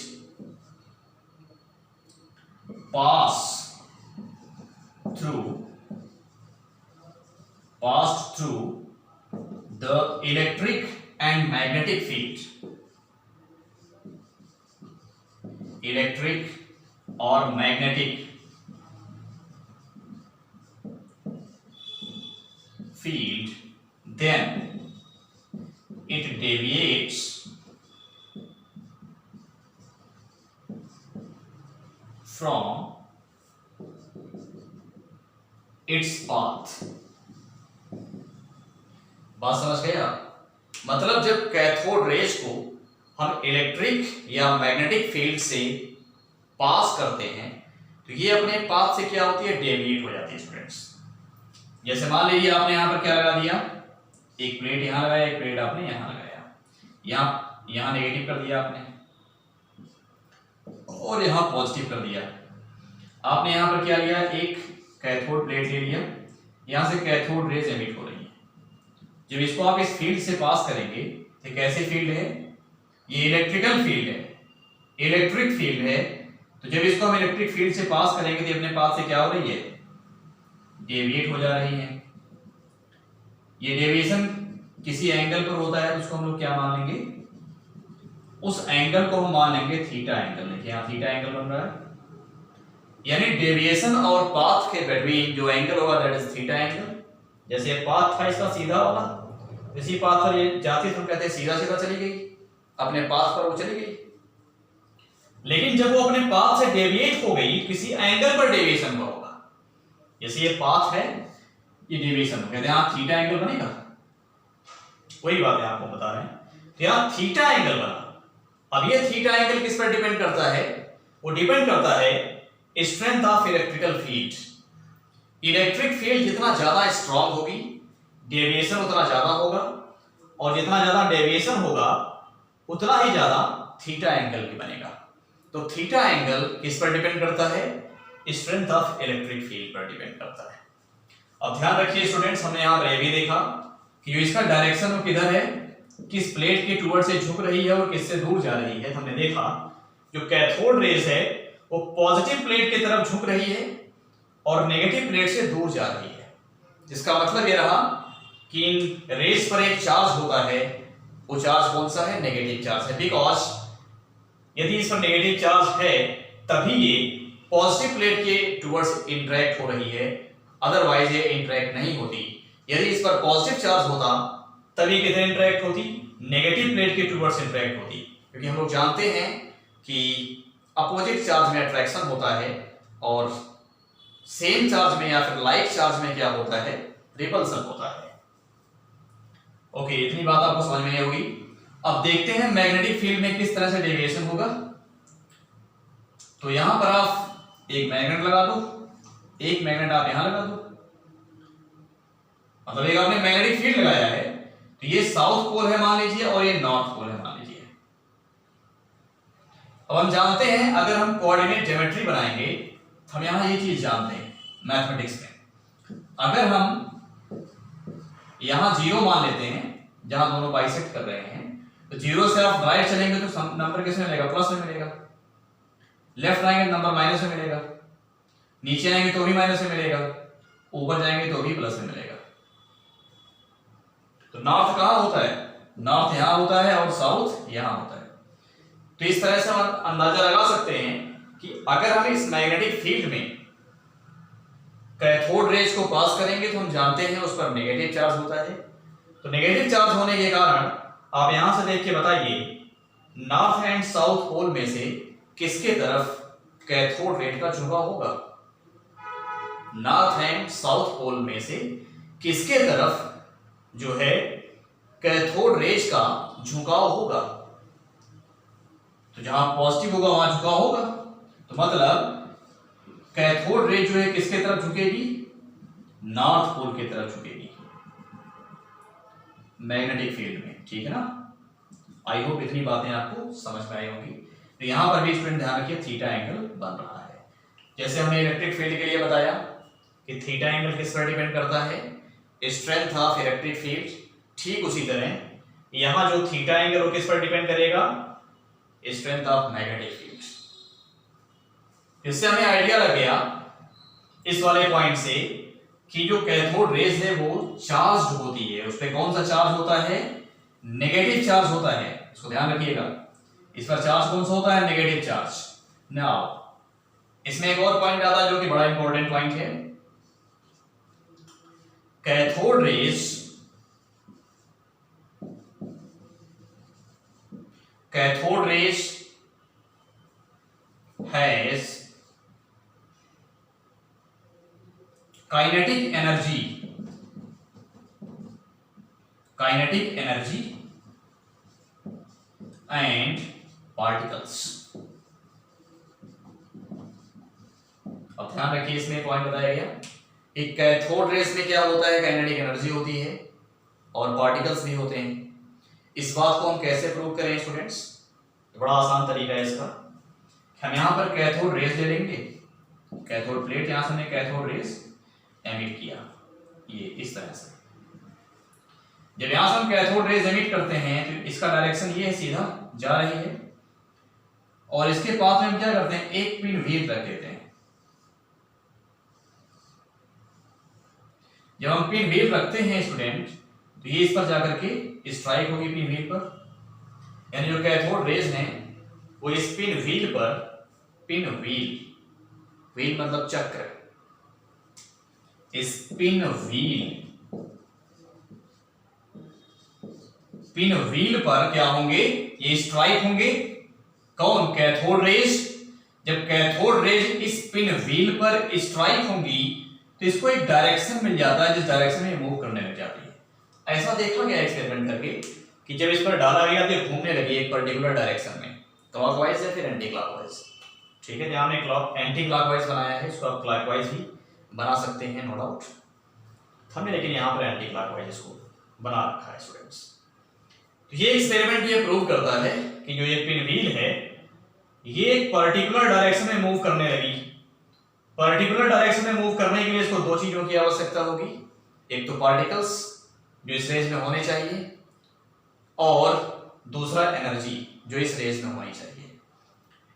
passed through the electric and magnetic field, electric or magnetic field, then it deviates from its path। बात समझ गए आप? मतलब जब कैथोड रेस को हम इलेक्ट्रिक या मैग्नेटिक फील्ड से पास करते हैं तो ये अपने पाथ से क्या होती है, डेविएट हो जाती है स्टूडेंट्स। जैसे मान लीजिए आपने यहां पर क्या लगा दिया, एक प्लेट यहां लगाया, एक प्लेट आपने यहां लगाया, यहां नेगेटिव कर दिया आपने और यहां पॉजिटिव कर दिया। आपने यहां पर क्या लिया, एक कैथोड प्लेट ले लिया, यहां से कैथोड रेज एमिट हो रही है। जब इसको आप इस फील्ड से पास करेंगे तो कैसे फील्ड है, ये इलेक्ट्रिकल फील्ड है, इलेक्ट्रिक फील्ड है। तो जब इसको हम इलेक्ट्रिक फील्ड से पास करेंगे तो अपने पास से क्या हो रही है, डेविएट हो जा रही है। ये डेविएशन किसी एंगल पर होता है तो उसको हम लोग क्या मान लेंगे, उस एंगल को हम मान लेंगे थीटा एंगल। देखिए यहां थीटा एंगल बन रहा है, यानी डेविएशन और पाथ के बिटवीन जो एंगल होगा दैट इज थीटा एंगल। जैसे पाथ था इसका सीधा वाला, इसी पाथ पर ये जाती तो हम कहते हैं सीधा सीधा चली गई, अपने पाथ पर वो चली गई। लेकिन जब वो अपने पाथ से डेविएट हो गई, किसी एंगल पर डेविएशन हुआ होगा। जैसे ये पाथ है, ये डेविएशन कहते हैं यहां थीटा एंगल बनेगा। वही बात है आपको बता रहे हैं, तो यहां थीटा एंगल बना। अब ये थीटा एंगल किस पर डिपेंड करता है, वो डिपेंड करता है strength of electrical field. Electric field जितना ज्यादा स्ट्रांग होगी डेविएशन उतना ज्यादा होगा, और जितना ज्यादा डेविएशन होगा उतना ही ज्यादा थीटा एंगल भी बनेगा। तो थीटा एंगल किस पर डिपेंड करता है? स्ट्रेंथ ऑफ इलेक्ट्रिक फील्ड पर डिपेंड करता है। अब ध्यान रखिए स्टूडेंट्स, हमने यहां पर ये भी देखा कि जो इसका डायरेक्शन वो किधर है, किस प्लेट के टुवर्ड से झुक रही है और किससे दूर जा रही है। हमने देखा जो कैथोड रेज है वो पॉजिटिव प्लेट की तरफ झुक रही है और नेगेटिव प्लेट से दूर जा रही है, जिसका मतलब ये रहा कि इन रेज पर एक चार्ज होता है, वो चार्ज कौन सा है? नेगेटिव चार्ज है। बिकॉज यदि इस पर नेगेटिव चार्ज है तभी ये पॉजिटिव प्लेट के टुवर्ड्स इंटरेक्ट हो रही है, अदरवाइज ये इंटरेक्ट नहीं होती। यदि इस पर पॉजिटिव चार्ज होता तभी कितने इंटरेक्ट होती? नेगेटिव प्लेट के टुवर्ड्स इंटरेक्ट होती, क्योंकि हम लोग जानते हैं कि अपोजिट चार्ज में अट्रैक्शन होता है और सेम चार्ज में या फिर लाइक चार्ज में क्या होता है? रिपल्सन होता है। ओके, इतनी बात आपको समझ में आई होगी। अब देखते हैं मैग्नेटिक फील्ड में किस तरह से डेविएशन होगा। तो यहां पर आप एक मैग्नेट लगा दो, एक मैग्नेट आप यहां लगा दो, मतलब एक आपने मैग्नेटिक फील्ड लगाया है, तो ये साउथ पोल है मान लीजिए और ये नॉर्थ पोल है मान लीजिए। अब हम जानते हैं अगर हम कोऑर्डिनेट ज्योमेट्री बनाएंगे तो हम यहां ये चीज जानते हैं मैथमेटिक्स में, अगर हम यहां जीरो मान लेते हैं जहां दोनों बाइसेक्ट कर रहे हैं, तो जीरो से आप राइट चलेंगे तो नंबर किस में मिलेगा? प्लस में मिलेगा। लेफ्ट आएंगे नंबर माइनस में मिलेगा, नीचे आएंगे तो भी माइनस में मिलेगा, ऊपर जाएंगे तो भी प्लस में मिलेगा। तो नॉर्थ कहां होता है? नॉर्थ यहां होता है और साउथ यहां होता है। तो इस तरह से हम अंदाजा लगा सकते हैं कि अगर हम इस मैग्नेटिक फील्ड में कैथोड रेज को पास करेंगे तो हम जानते हैं उस पर नेगेटिव चार्ज होता है। तो नेगेटिव चार्ज होने के कारण आप यहां से देख के बताइए नॉर्थ एंड साउथ पोल में से किसके तरफ कैथोड रेज का झुकाव होगा? नॉर्थ एंड साउथ पोल में से किसके तरफ जो है कैथोड रेज का झुकाव होगा? तो जहां पॉजिटिव होगा वहां झुकाव होगा, तो मतलब कैथोड रेज जो है किसके तरफ झुकेगी? नॉर्थ पोल की तरफ झुकेगी मैग्नेटिक फील्ड में। ठीक है ना? आई होप इतनी बातें आपको समझ में आई होंगी। तो यहां पर भी स्टूडेंट ध्यान रखिए थीटा एंगल बन रहा है। जैसे हमने इलेक्ट्रिक फील्ड के लिए बताया कि थीटा एंगल किस पर डिपेंड करता है? Strength of electric field. ठीक उसी तरह यहां जो थीटा एंगल वो किस पर डिपेंड करेगा? Strength of magnetic field. इससे हमें आइडिया लग गया इस वाले पॉइंट से कि जो कैथोड रेज है वो चार्ज होती है, उस पर कौन सा चार्ज होता है? नेगेटिव चार्ज होता है। इसको ध्यान रखिएगा, इस पर चार्ज कौन सा होता है? Negative charge. नाउ इसमें एक और पॉइंट आता है जो कि बड़ा इंपॉर्टेंट पॉइंट है। Cathode rays has kinetic energy and particles. अब ध्यान रखिए इसमें पॉइंट बताया गया कि कैथोड रेज में क्या होता है? काइनेटिक एनर्जी होती है और पार्टिकल्स भी होते हैं। इस बात को हम कैसे प्रूव करें स्टूडेंट्स? तो बड़ा आसान तरीका है इसका। हम यहां पर कैथोड रेज ले लेंगे, कैथोड प्लेट, यहां से हमने कैथोड रेज एमिट किया ये इस तरह से। जब यहां से हम कैथोड रेज एमिट करते हैं तो इसका डायरेक्शन ये है, सीधा जा रही है, और इसके पास में हम क्या करते हैं? एक पिन व्हील रख देते हैं। जब हम पिन व्हील रखते हैं स्टूडेंट तो ये इस पर जाकर के स्ट्राइक होगी पिन व्हील पर, यानी जो कैथोड रेज है वो इस पिन व्हील पर, पिन व्हील मतलब चक्र, इस पिन व्हील पर क्या होंगे? ये स्ट्राइक होंगे। कौन? Cathode rays. जब कैथोड रेज इस पिन व्हील पर स्ट्राइक होंगी तो इसको एक डायरेक्शन मिल जाता है जिस डायरेक्शन में मूव करने लग जाती है। ऐसा देखा गया एक्सपेरिमेंट करके कि जब इस पर डाला गया तो घूमने लगी एक पर्टिकुलर डायरेक्शन में, क्लॉकवाइज या फिर एंटी क्लॉकवाइज। ठीक है, जहां हमने एंटी क्लॉकवाइज बनाया है इसको आप क्लॉकवाइज भी बना सकते हैं, नो डाउट। हमने लेकिन यहाँ पर एंटी क्लॉकवाइज इसको बना रखा है स्टूडेंट्स। तो ये एक्सपेरिमेंट ये प्रूव करता है कि जो ये पिन व्हील है ये एक पर्टिकुलर डायरेक्शन में मूव करने लगी। पर्टिकुलर डायरेक्शन में मूव करने के लिए इसको दो चीजों की आवश्यकता होगी, एक तो पार्टिकल्स जो इस रेंज में होने चाहिए और दूसरा एनर्जी जो इस रेंज में होनी चाहिए।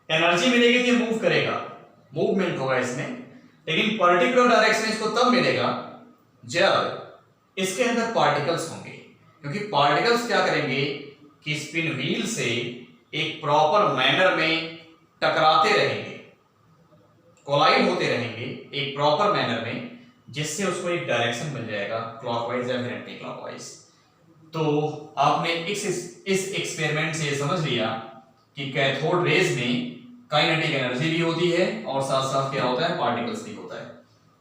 एनर्जी मिलेगी तो मूव करेगा, मूवमेंट होगा इसमें, लेकिन पर्टिकुलर डायरेक्शन इसको तब मिलेगा जब इसके अंदर पार्टिकल्स होंगे, क्योंकि पार्टिकल्स क्या करेंगे कि स्पिन व्हील से एक प्रॉपर मैनर में टकराते रहेंगे, कोलाइड होते रहेंगे एक प्रॉपर मैनर में, जिससे उसको एक डायरेक्शन मिल जाएगा क्लॉकवाइज या फिर एंटी क्लॉकवाइज। तो आपने इस एक्सपेरिमेंट से समझ लिया कि कैथोड रेज में काइनेटिक एनर्जी भी होती है और साथ साथ क्या होता है, पार्टिकल्स भी होता है।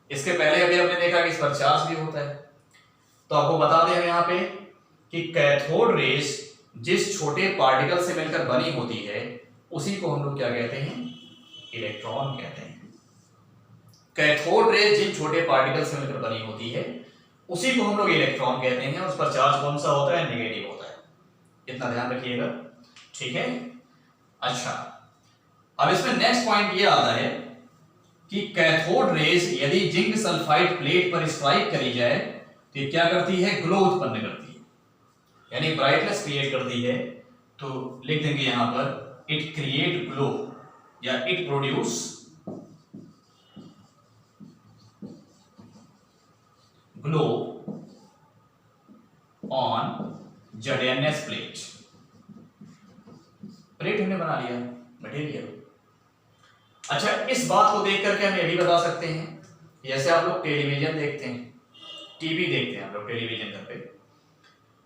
इसके पहले अभी हमने देखा कि इस पर चार्ज भी होता है। तो आपको बता दें यहाँ पे कि कैथोड रेज जिस छोटे पार्टिकल से मिलकर बनी होती है उसी को हम लोग क्या कहते हैं, इलेक्ट्रॉन कहते हैं। कैथोड रेज जिन छोटे पार्टिकल से मिलकर बनी होती है उसी को हम लोग इलेक्ट्रॉन कहते हैं। उस पर चार्ज कौन सा होता है, नेगेटिव होता है, इतना ध्यान रखिएगा, ठीक है। अच्छा, अब इसमें नेक्स्ट पॉइंट ये आता है कि कैथोड रेज यदि जिंक सल्फाइड प्लेट पर स्ट्राइक करी जाए तो ये क्या करती है, ग्लो उत्पन्न करती है, यानी ब्राइटनेस क्रिएट करती है। तो लिख देंगे यहां पर इट क्रिएट ग्लो या it produce glow on ZnS plate. Plate हमने बना लिया मटेरियल। अच्छा, इस बात को देख करके हम ये भी बता सकते हैं, जैसे आप लोग टेलीविजन देखते हैं, टीवी देखते हैं आप लोग टेलीविजन घर पे,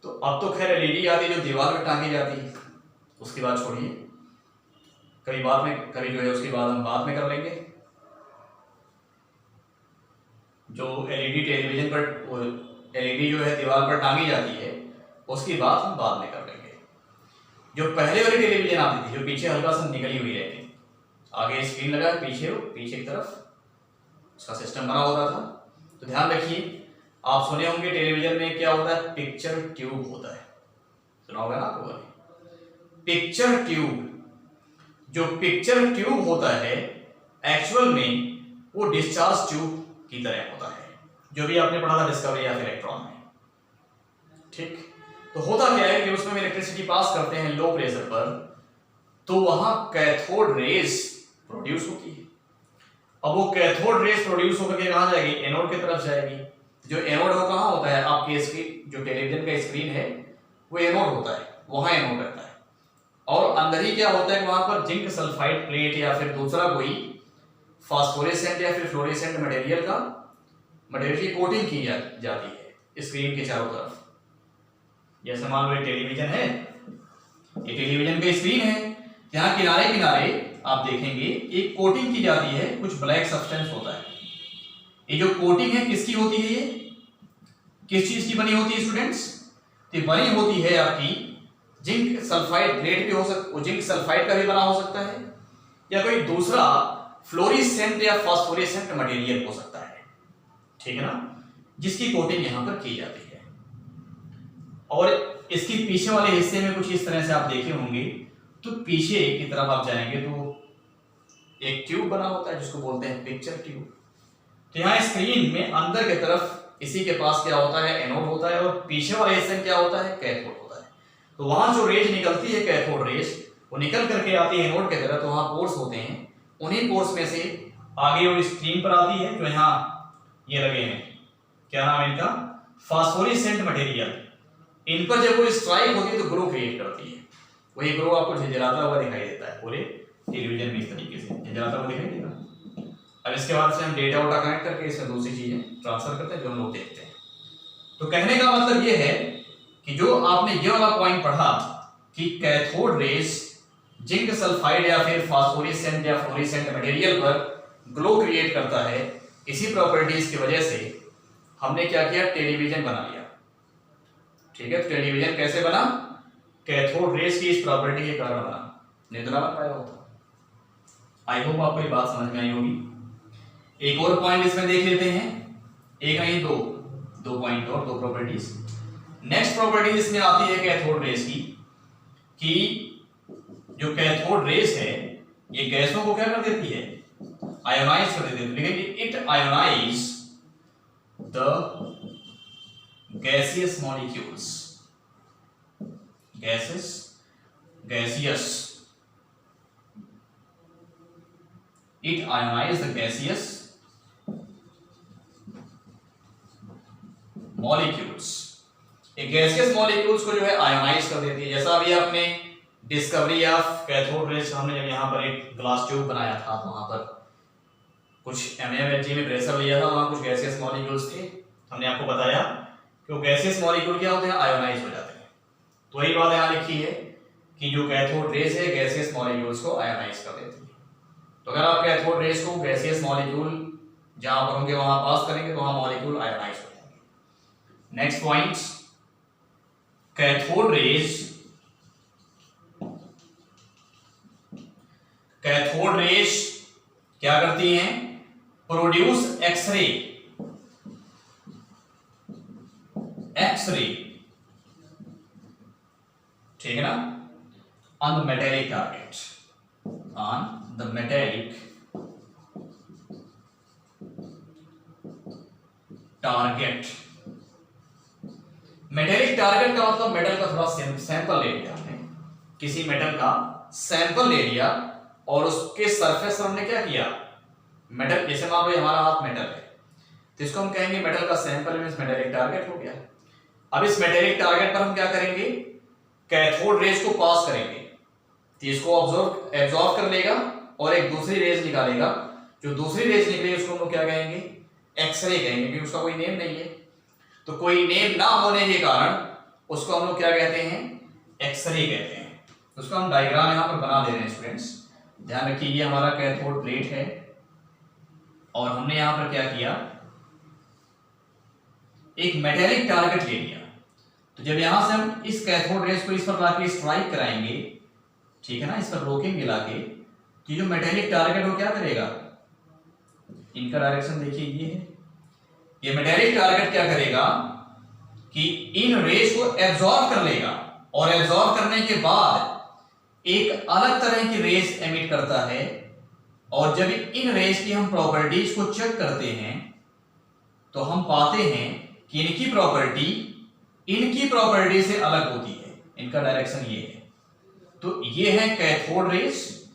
तो अब तो खैर एलईडी आती है जो दीवार पर टांगी जाती है, उसकी बात छोड़िए, कभी बाद में, कभी जो है उसकी बात हम बाद में कर लेंगे। जो एलईडी टेलीविजन पर एलईडी जो है दीवार पर टांगी जाती है उसकी बात हम बाद में कर लेंगे। जो पहले वाली टेलीविजन आती थी जो पीछे हल्का सा निकली हुई रहती, आगे स्क्रीन लगा है, पीछे की तरफ उसका सिस्टम बना होता था। तो ध्यान रखिए, आप सुने होंगे टेलीविजन में क्या होता है, पिक्चर ट्यूब होता है, सुना होगा ना आपको, पिक्चर ट्यूब। जो पिक्चर ट्यूब होता है एक्चुअल में वो डिस्चार्ज ट्यूब की तरह होता है, जो भी आपने पढ़ा था डिस्कवरी या फिर इलेक्ट्रॉन में, ठीक। तो होता क्या है कि उसमें हम इलेक्ट्रिसिटी पास करते हैं लो प्रेशर पर, तो वहां कैथोड रेज प्रोड्यूस होती है। अब वो कैथोड रेज प्रोड्यूस होकर के कहां जाएगी, एनोड की तरफ जाएगी। जो एनोड वो कहां होता है, आपके स्क्रीन जो टेलीविजन का स्क्रीन है वो एनोड होता है, वहां एनोड रहता है। और अंदर ही क्या होता है कि वहां पर जिंक सल्फाइड प्लेट या फिर दूसरा कोई फास्फोरेसेंट या फिर फ्लोरेसेंट मटेरियल की कोटिंग की जाती है स्क्रीन के चारों तरफ। जैसे मान लो टेलीविजन है, ये टेलीविजन का स्क्रीन है, यहाँ किनारे किनारे आप देखेंगे एक कोटिंग की जाती है, कुछ ब्लैक सब्सटेंस होता है। ये जो कोटिंग है किसकी होती है, ये किस चीज की बनी होती है स्टूडेंट्स, तो बनी होती है आपकी जिंक सल्फाइड प्लेट भी हो सकता, जिंक सल्फाइड का भी बना हो सकता है, या कोई दूसरा फ्लोरेसेंट या फास्फोरेसेंट मटेरियल हो सकता है, ठीक है ना, जिसकी कोटिंग यहां पर की जाती है। और इसके पीछे वाले हिस्से में कुछ इस तरह से आप देखे होंगे, तो पीछे की तरफ आप जाएंगे तो एक ट्यूब बना होता है जिसको बोलते हैं पिक्चर ट्यूब। तो यहाँ स्क्रीन में अंदर की तरफ इसी के पास क्या होता है, एनोड होता है, और पीछे वाले हिस्से में क्या होता है, कैथोड होता है। तो वहां जो रेज निकलती है कैथोड रेज, वो निकल करके आती है एनोड की तरफ, तो वहां पोर्स होते हैं, उन्हीं पोर्स में से आगे वो स्क्रीन पर आती है, जो यहाँ ये लगे हैं, क्या नाम है इनका, फास्फोरेसेंट मटेरियल। इन पर जब वो स्ट्राइक होती है तो ग्लो क्रिएट करती है। वही ग्लो आपको झिलझिलाता हुआ दिखाई देता है पूरे टेलीविजन में, इस तरीके से झिलझिलाता हुआ दिखाई देगा। अब इसके बाद से हम डेटा वोटा कनेक्ट करके इसमें दूसरी चीजें ट्रांसफर करते हैं जो हम लोग देखते हैं। तो कहने का मतलब ये है कि जो आपने ये वाला पॉइंट पढ़ा कि कैथोड रेज जिंक सल्फाइड या फिर फास्फोरेसेंट या फ्लोरेसेंट मटेरियल पर ग्लो क्रिएट करता है, इसी प्रॉपर्टीज की वजह से हमने क्या किया, टेलीविजन बना लिया, ठीक है। तो टेलीविजन कैसे बना, कैथोड रेज की इस प्रॉपर्टी के कारण बना, नहीं तो ना बन पाया होता। आई होप आपको ये बात समझ में आई होगी। एक और पॉइंट इसमें देख लेते हैं, एक नहीं दो पॉइंट और दो प्रॉपर्टीज। नेक्स्ट प्रॉपर्टी इसमें आती है कैथोड रेस की, कि जो कैथोड रेस है ये गैसों को क्या कर देती है, आयोनाइज कर देती है, लेकिन it ionize the gaseous molecules, gaseous, it ionize the gaseous molecules, ये गैसियस मॉलिक्यूल्स को जो है आयोनाइज कर देती है। जैसा अभी आपने डिस्कवरी ऑफ कैथोड रेस, हमने जब यहाँ पर एक ग्लास ट्यूब बनाया था तो वहां पर कुछ MnHg में प्रेशर लिया था, वहां कुछ गैसियस मॉलिक्यूल्स थे, हमने आपको बताया कि वो गैसियस मॉलिक्यूल क्या होते हैं, आयोनाइज हो जाते हैं। तो वही बात यहाँ लिखी है कि जो कैथोड रेस है गैसियस मॉलिक्यूल्स को आयोनाइज कर देती है। तो अगर आप कैथोड रेस को गैसियस मॉलिक्यूल जहां पर होंगे वहां पास करेंगे तो वहां मॉलिक्यूल आयोनाइज हो जाएंगे। नेक्स्ट पॉइंट, कैथोड रेस क्या करती हैं, प्रोड्यूस एक्सरे ठीक है ना, on the metallic target, on the metallic target। Metallic target का मतलब मेटल का थोड़ा सैंपल ले लिया हमने, किसी मेटल का सैंपल ले लिया और उसके सरफेस पर हमने क्या किया, मेटल, जैसे मान लो हमारा हाथ मेटल है तो इसको हम कहेंगे मेटल का सैंपल मींस मेटेलिक टारगेट हो गया। अब इस मेटेलिक टारगेट पर हम क्या करेंगे, कैथोड रेस को पास करेंगे तो इसको एब्जॉर्ब कर लेगा और एक दूसरी रेस निकालेगा, जो दूसरी रेस निकलेगी उसको हम लोग क्या कहेंगे, एक्सरे कहेंगे, क्योंकि उसका कोई नेम नहीं है। तो कोई नेम ना होने के कारण उसको हम लोग क्या कहते हैं, एक्सरे कहते हैं। उसका हम डायग्राम यहाँ पर बना दे रहे हैं स्टूडेंट्स, ध्यान रखिए। ये हमारा कैथोड प्लेट है और हमने यहाँ पर क्या किया, एक मेटेलिक टारगेट ले लिया। तो जब यहां से हम इस कैथोड रेस को इस पर लाके स्ट्राइक कराएंगे, ठीक है ना, इस पर रोकेंगे लाके, तो जो मेटेलिक टारगेट वो क्या करेगा, इनका डायरेक्शन देखिए ये है, ये मेटेलिक टारगेट क्या करेगा कि इन रेस को एब्जॉर्ब कर लेगा और एब्जॉर्ब करने के बाद एक अलग तरह की रेस एमिट करता है। और जब इन रेस की हम प्रॉपर्टीज को चेक करते हैं तो हम पाते हैं कि इनकी प्रॉपर्टी से अलग होती है, इनका डायरेक्शन ये है। तो ये है कैथोड रेस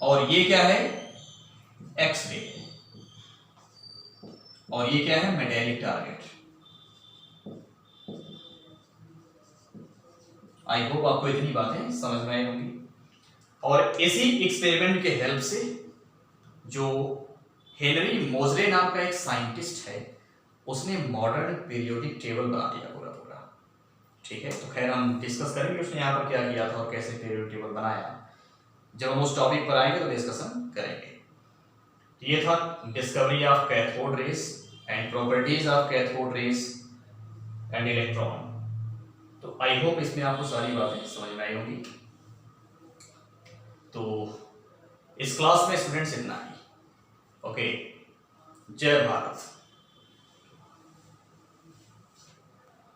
और ये क्या है, एक्स-रे, और ये क्या है, मेटेलिक टारगेट। आई होप आपको इतनी बातें समझ में आई होंगी। और इसी एक्सपेरिमेंट के हेल्प से जो हेनरी मोजले नाम का एक साइंटिस्ट है, उसने मॉडर्न पीरियोडिक टेबल बना दिया पूरा, ठीक है। तो खैर हम डिस्कस करेंगे उसने यहाँ पर क्या किया था और कैसे पीरियोडिक टेबल बनाया, जब हम उस टॉपिक पर आएंगे तो डिस्कशन करेंगे। तो ये था discovery of cathode rays and properties of cathode rays and electron. तो आई होप इसमें आपको सारी बातें समझ में आई होंगी। तो इस क्लास में स्टूडेंट्स इतना ही। ओके, जय भारत।